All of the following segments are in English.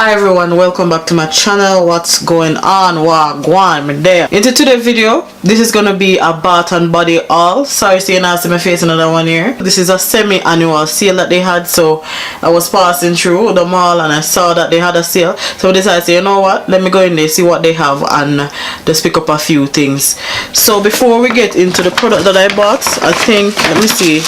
Hi everyone, welcome back to my channel. What's going on? Wagwan me there. Into today's video, this is gonna be a bath and body haul. Sorry, seeing I see my face another one here. This is a semi-annual sale that they had, so I was passing through the mall and I saw that they had a sale. So I decided to say, you know what? Let me go in there, see what they have, and just pick up a few things. So before we get into the product that I bought, I think, let me see,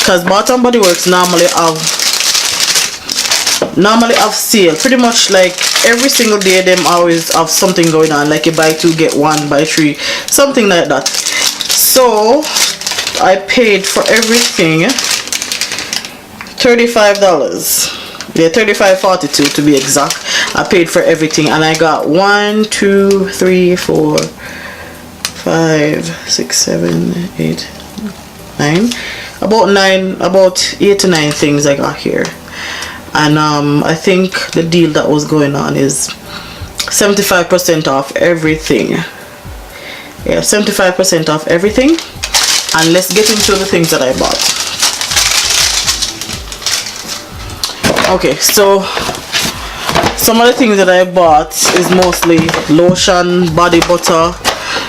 because Bath and Body Works normally have sale pretty much like every single day. Them always have something going on, like you buy two get one, buy three, something like that. So I paid for everything $35. Yeah, $35.42 to be exact. I paid for everything and I got 1 2 3 4 5 6 7 8 9 about 8 to 9 things I got here. And I think the deal that was going on is 75% off everything. Yeah, 75% off everything. And let's get into the things that I bought. Okay, so some of the things that I bought is mostly lotion, body butter,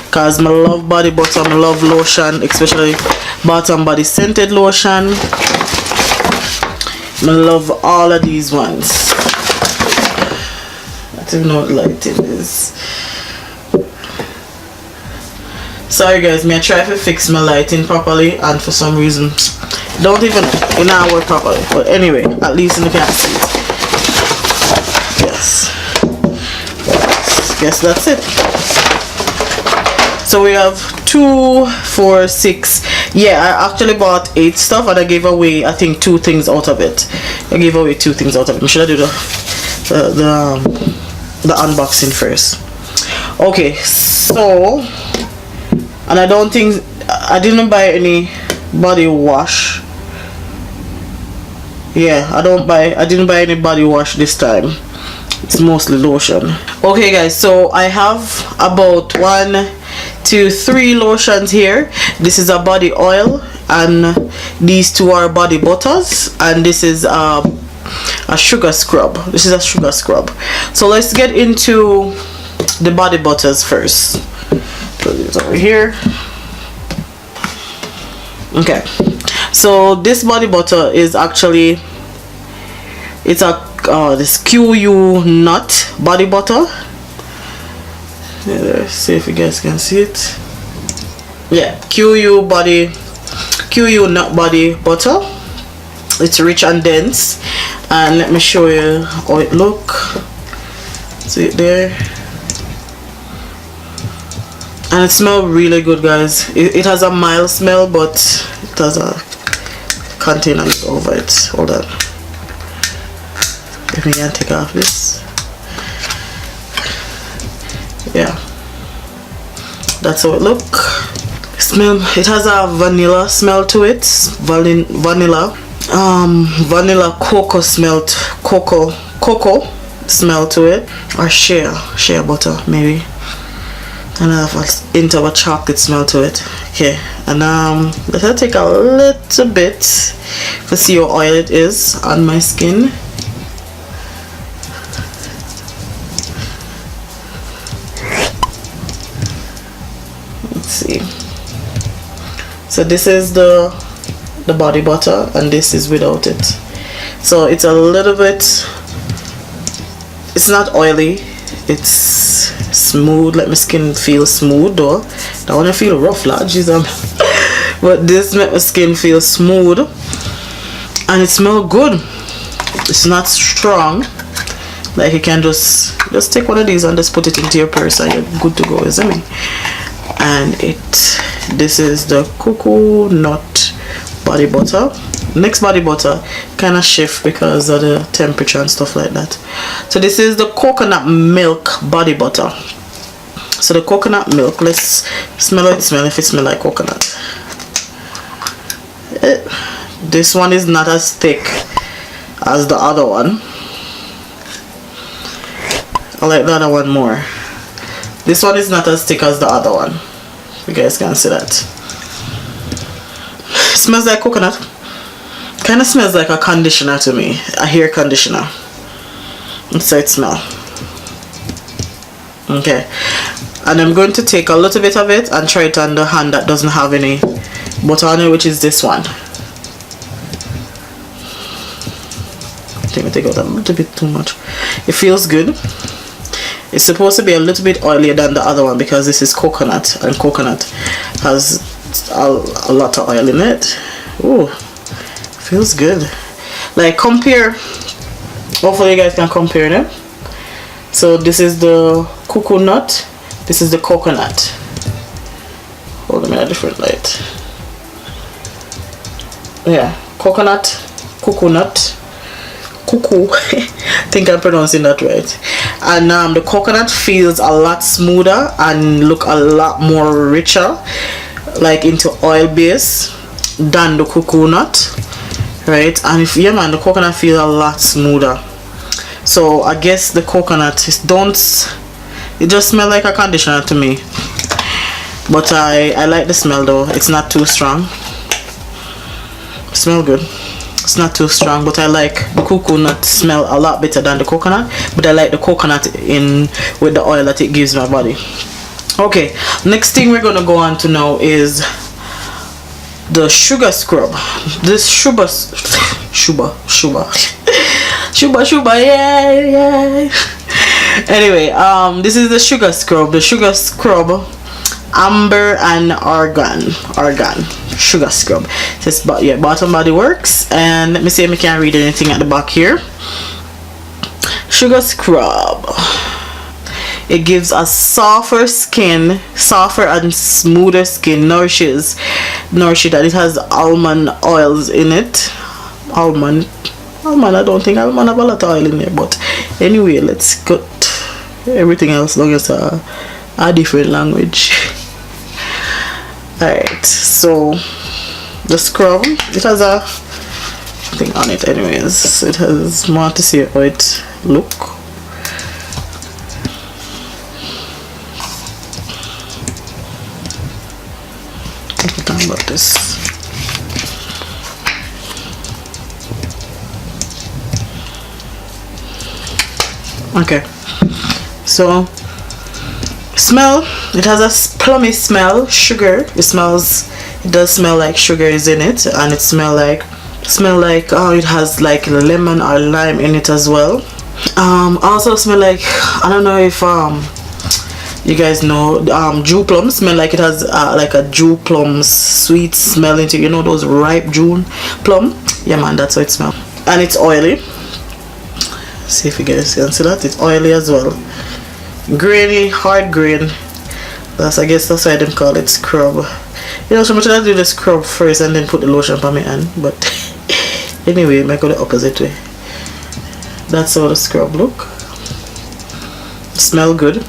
because I love body butter, I love lotion, especially Bath and Body scented lotion. I love all of these ones. I don't even know what lighting is. Sorry guys, I try to fix my lighting properly and for some reason don't even work properly. But anyway, at least you can see it. Yes. Guess that's it. So we have 2 4 6. Yeah, I actually bought 8 stuff and I gave away I think 2 things out of it. I gave away 2 things out of it. Should I do the unboxing first? Okay, so, and I don't think I didn't buy any body wash. Yeah, I didn't buy any body wash this time. It's mostly lotion. Okay guys, so I have about 1 2 3 lotions here. This is a body oil and these 2 are body butters, and this is a sugar scrub. This is a sugar scrub. So let's get into the body butters first. Put it over here. Okay, so this body butter is actually, it's a this QU nut body butter. Let's see if you guys can see it. Yeah, QU nut body butter. It's rich and dense, and let me show you how it look. See it there, and it smells really good guys. It has a mild smell, but it has a container over it. Hold on, let me take off this. Yeah, that's how it look. Smell, it has a vanilla smell to it. Vanilla cocoa smell, cocoa smell to it, or shea butter maybe, and I have a hint of a chocolate smell to it. Okay, and let's take a little bit to see how oily it is on my skin. See, so this is the body butter and this is without it. So it's a little bit, it's not oily, it's smooth. Let my skin feel smooth though. I want to feel rough like Jesus. But this makes my skin feel smooth and it smells good. It's not strong, like you can just take one of these and just put it into your purse and you're good to go, isn't it? And this is the coconut body butter. Next body butter kind of shift because of the temperature and stuff like that. So this is the coconut milk body butter. So the coconut milk, let's smell it. Smell if it smells like coconut. This one is not as thick as the other one. I like the other one more. This one is not as thick as the other one. You guys can see that. It smells like coconut. Kind of smells like a conditioner to me, a hair conditioner. So it smells. Okay, and I'm going to take a little bit of it and try it on the hand that doesn't have any butter on it, which is this one. I think I take out a little bit too much. It feels good. It's supposed to be a little bit oilier than the other one because this is coconut, and coconut has a lot of oil in it. Ooh, feels good. Like, compare, hopefully you guys can compare them. So this is the coconut, this is the coconut. Hold on, a different light. Yeah, coconut, cuckoo. I think I'm pronouncing that right. And the coconut feels a lot smoother and look a lot more richer, like into oil base, than the coconut, right? And if yeah man, the coconut feels a lot smoother. So I guess the coconut it just smells like a conditioner to me, but I like the smell though. It's not too strong. Smell good. It's not too strong, but I like the coconut smell a lot better than the coconut, but I like the coconut in with the oil that it gives my body. Okay, next thing we're gonna go on to now is the sugar scrub. This shuba, yeah. Anyway, this is the sugar scrub. The sugar scrub, amber and argan sugar scrub. It says, but yeah, Bath and Body Works. And let me see if I can read anything at the back here. Sugar scrub. It gives a softer and smoother skin. Nourishes that. It has almond oils in it. Almond. I don't think almond have a lot of oil in there, but anyway, let's cut everything else long as a different language. Alright, so the scrub, it has a thing on it anyways. It has more to see how it look. About this. Okay, so smell, it has a plummy smell. Sugar, it does smell like sugar is in it, and it smell like oh, it has like lemon or lime in it as well. Also smell like, I don't know if you guys know, Jew plum. Smell like it has like a Jew plum sweet smell into it. You know those ripe June plum? Yeah man, that's how it smells. And it's oily. See if you guys can see that. It's oily as well. Grainy, hard grain. I guess that's why they call it scrub. You know, so much I do the scrub first and then put the lotion on my hand. But anyway, I go the opposite way. That's how the scrub look. Smell good.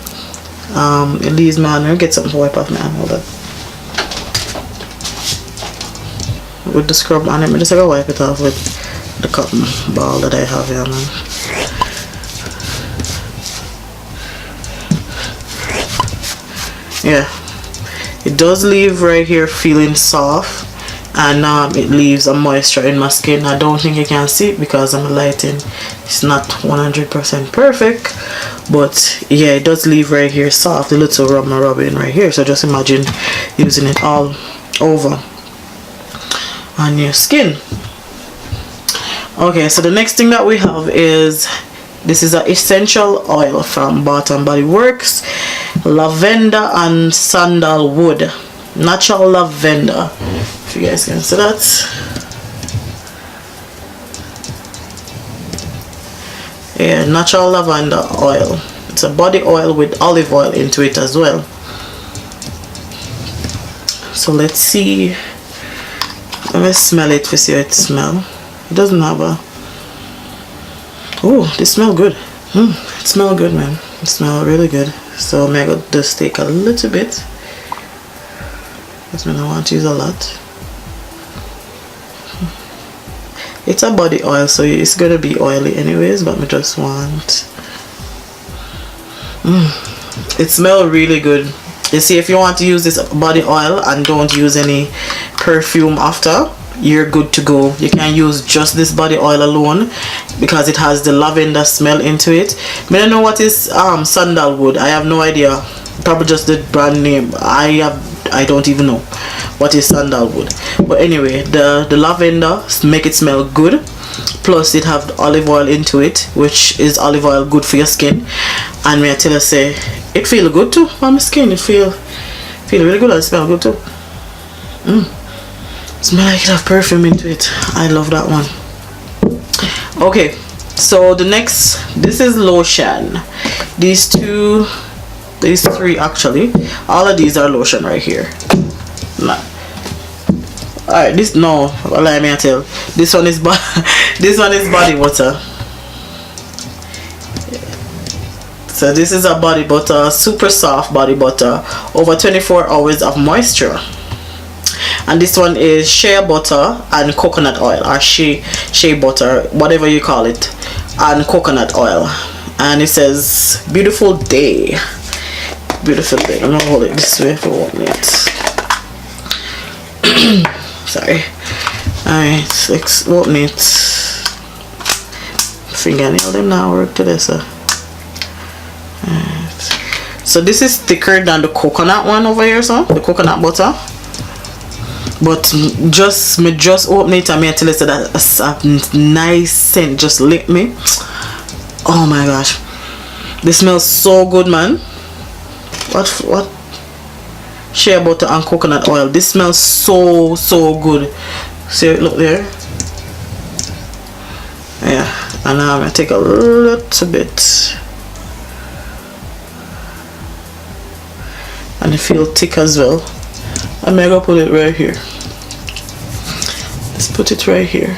It leaves my hand. Get something to wipe off my hand. Hold on. With the scrub on it, I just gotta wipe it off with the cotton ball that I have here, man. Yeah, it does leave right here feeling soft, and it leaves a moisture in my skin. I don't think you can see it because I'm lighting. It's not 100% perfect, but yeah, it does leave right here soft, a little rubbing right here. So just imagine using it all over on your skin. Okay, so the next thing that we have is, this is an essential oil from Bath and Body Works. Lavender and sandalwood. Natural lavender. If you guys can see that. Yeah, natural lavender oil. It's a body oil with olive oil into it as well. So let's see. Let me smell it to see how it smells. It doesn't have a... Oh, this smells good. It smells good, man. It smells really good. So I'm going to just take a little bit. Because I don't want to use a lot. It's a body oil, so it's going to be oily anyways, but I just want... It smells really good. You see, if you want to use this body oil and don't use any perfume after, you're good to go. You can use just this body oil alone because it has the lavender smell into it. I don't know what is sandalwood. I have no idea. Probably just the brand name. I don't even know what is sandalwood. But anyway, the lavender make it smell good. Plus it have olive oil into it, which is olive oil good for your skin. And may I tell you, say it feel good too on my skin. It feel really good and smell good too. Smell like it have perfume into it. I love that one. Okay, so the next, this is lotion. These three actually, all of these are lotion right here. Nah. Alright, this no, let me tell. This one is this one is body butter. So this is a body butter, super soft body butter, over 24 hours of moisture. And this one is shea butter and coconut oil, or shea butter, whatever you call it, and coconut oil. And it says beautiful day. Beautiful day. I'm gonna hold it this way for 1 minute. Sorry. Alright, let's open it. Fingernail them now work to this. So this is thicker than the coconut one over here, so the coconut butter. But just open it and me tell you that it's a nice scent just lick me. Oh my gosh, this smells so good, man. What? Shea butter and coconut oil. This smells so good. See it, look there. Yeah, and now I'm gonna take a little bit, and it feels thick as well. I'm gonna put it right here. Let's put it right here.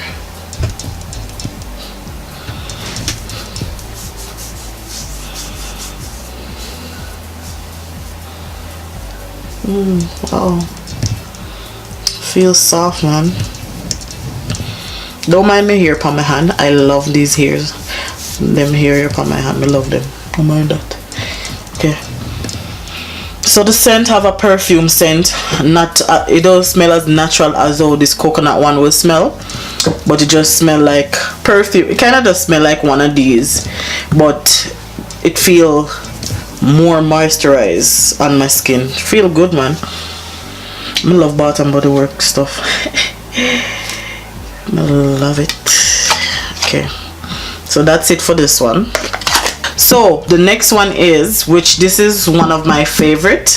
Wow, feels soft, man. Don't mind me hair upon my hand. I love these hairs. Them hair upon my hand, I love them. Don't mind that. Okay. So the scent have a perfume scent. Not it don't smell as natural as though this coconut one will smell, but it just smell like perfume. It kind of does smell like one of these, but it feel more moisturized on my skin. Feel good, man. I love Bath and Body Works stuff. I love it. Okay, so that's it for this one. So the next one is, which this is one of my favorite.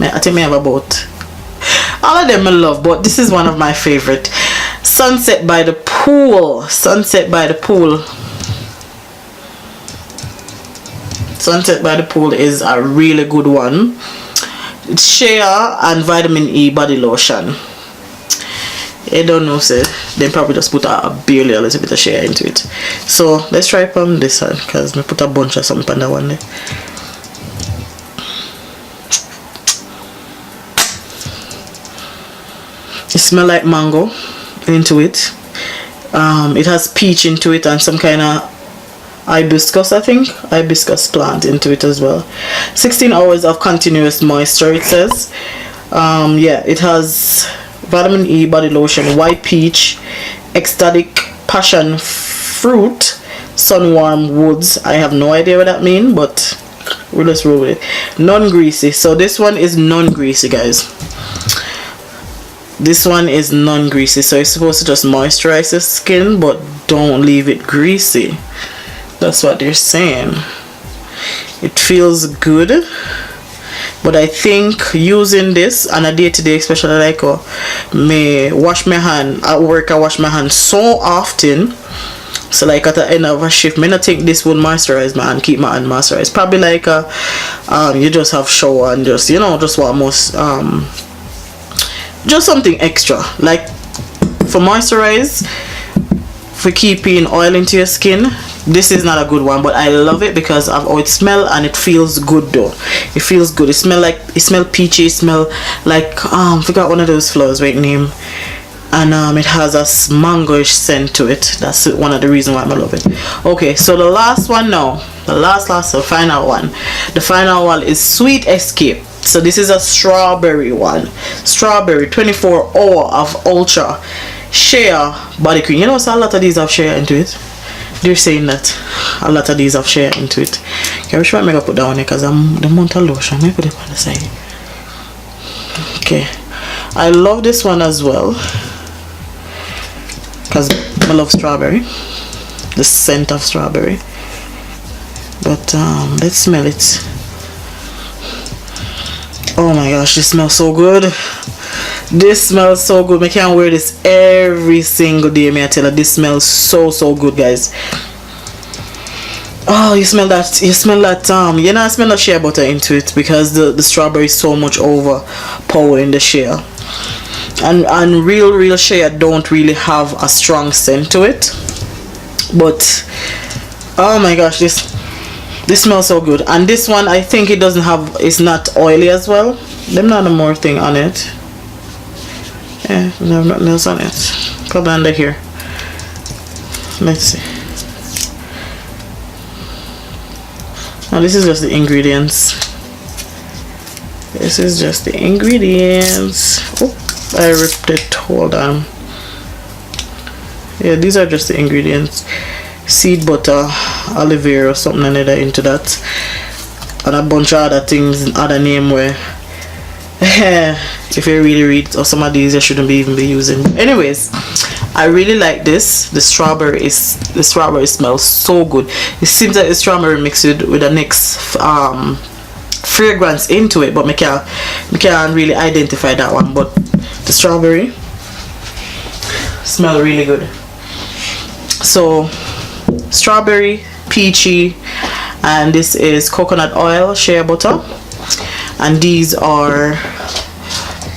I think I have about all of them I love, but this is one of my favorite. Sunset by the Pool. Sunset by the Pool. Sunset by the Pool is a really good one. It's shea and vitamin E body lotion. I don't know, say they probably just put barely a little bit of shea into it. So let's try from this one, because I put a bunch of something on that one there. It smells like mango into it. It has peach into it and some kind of hibiscus, I think, hibiscus plant into it as well. 16 hours of continuous moisture, it says. Yeah, it has vitamin E body lotion, white peach, ecstatic passion fruit, sunwarm woods. I have no idea what that means, but we'll just roll with it. Non-greasy. So this one is non-greasy, guys. This one is non-greasy, so it's supposed to just moisturize the skin but don't leave it greasy. That's what they're saying. It feels good, but I think using this on a day-to-day, especially like me wash my hand at work, I wash my hand so often, so like at the end of a shift, me not think this would moisturize my hand, keep my hand moisturized. Probably like you just have shower and just, you know, just what most just something extra like for moisturize, for keeping oil into your skin. This is not a good one, but I love it because of how it smells, and it feels good though. It feels good. It smell peachy. It smell like forgot one of those flowers, right name, and it has a mangoish scent to it. That's one of the reasons why I love it. Okay, so the last one now, the final one. The final one is Sweet Escape. So this is a strawberry one. Strawberry 24 hour of ultra shea body cream. You know, so a lot of these have shea into it. They're saying that a lot of these have shea into it. Okay, which one I'm gonna put down here because I'm the amount of lotion. Let me put it on the side. Okay, I love this one as well because I love strawberry, the scent of strawberry. But let's smell it. Oh my gosh, this smells so good. This smells so good. I can't wear this every single day. May I tell you, this smells so good, guys. Oh, you smell that? You smell that? You know, I smell the shea butter into it because the strawberry is so much overpowering the shea. And real shea don't really have a strong scent to it. But oh my gosh, this smells so good. And this one, I think it doesn't have, it's not oily as well. Them not no more thing on it. Yeah, there's nothing else on it. Probably under here. Let's see. Now this is just the ingredients. This is just the ingredients. Oh, I ripped it. Hold on. Yeah, these are just the ingredients. Seed butter, olive oil or something like that into that, and a bunch of other things, other name where if you really read, or some of these you shouldn't even be using. Anyways, I really like this. The strawberry smells so good. It seems like the strawberry mixed with the next fragrance into it, but I can't really identify that one. But the strawberry smell really good. So strawberry, peachy, and this is coconut oil, shea butter, and these are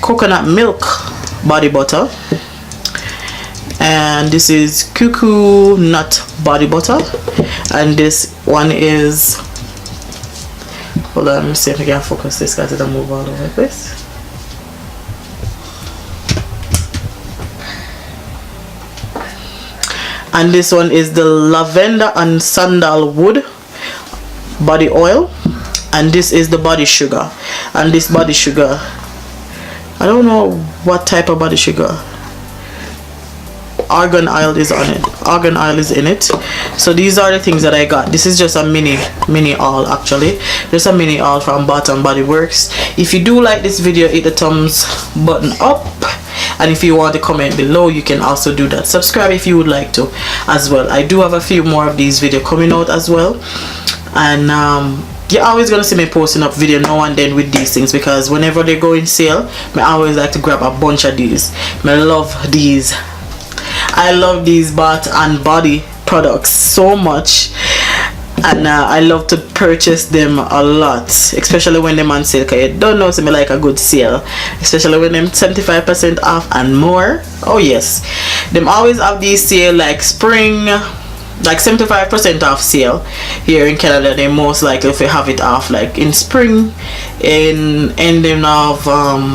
coconut milk body butter, and this is cuckoo nut body butter, and this one is, hold on, let me see if I can focus this because it'll move all over the place. And this one is the lavender and sandalwood body oil, and this is the body sugar. And this body sugar, I don't know what type of body sugar. Argan oil is on it. Argan oil is in it. So these are the things that I got. This is just a mini haul actually. Just a mini haul from Bath and Body Works. If you do like this video, hit the thumbs button up. And if you want to comment below, you can also do that. Subscribe if you would like to as well. I do have a few more of these videos coming out as well. And you're always gonna see me posting up video now and then with these things, because whenever they go in sale, I always like to grab a bunch of these. I love these. I love these Bath and Body products so much, and I love to purchase them a lot, especially when they're on sale, because you don't know, so me like a good sale, especially when they're 75% off and more. Oh yes, them always have these sale like spring, like 75% off sale here in Canada. They most likely if you have it off like in spring, in ending of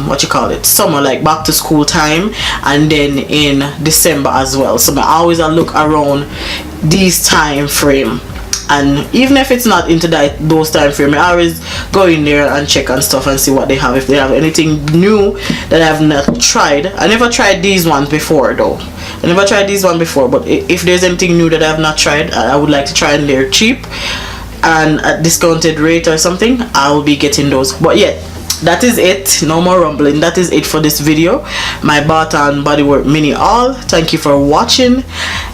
what you call it, summer, like back to school time, and then in December as well. So I always look around these time frame, and even if it's not into those time frame, I always go in there and check and stuff and see what they have, if they have anything new that I have not tried. I never tried these ones before though. I never tried these one before, but if there's anything new that I have not tried, I would like to try, and they're cheap and at discounted rate or something, I will be getting those. But yeah, that is it. No more rumbling. That is it for this video, my Bath and Body Works mini haul. Thank you for watching.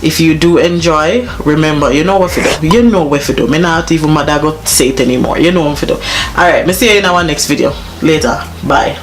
If you do enjoy, remember, you know what to do. You know what to do. Me not even mad I go say it anymore. You know what to do. Alright, me see you in our next video later. Bye.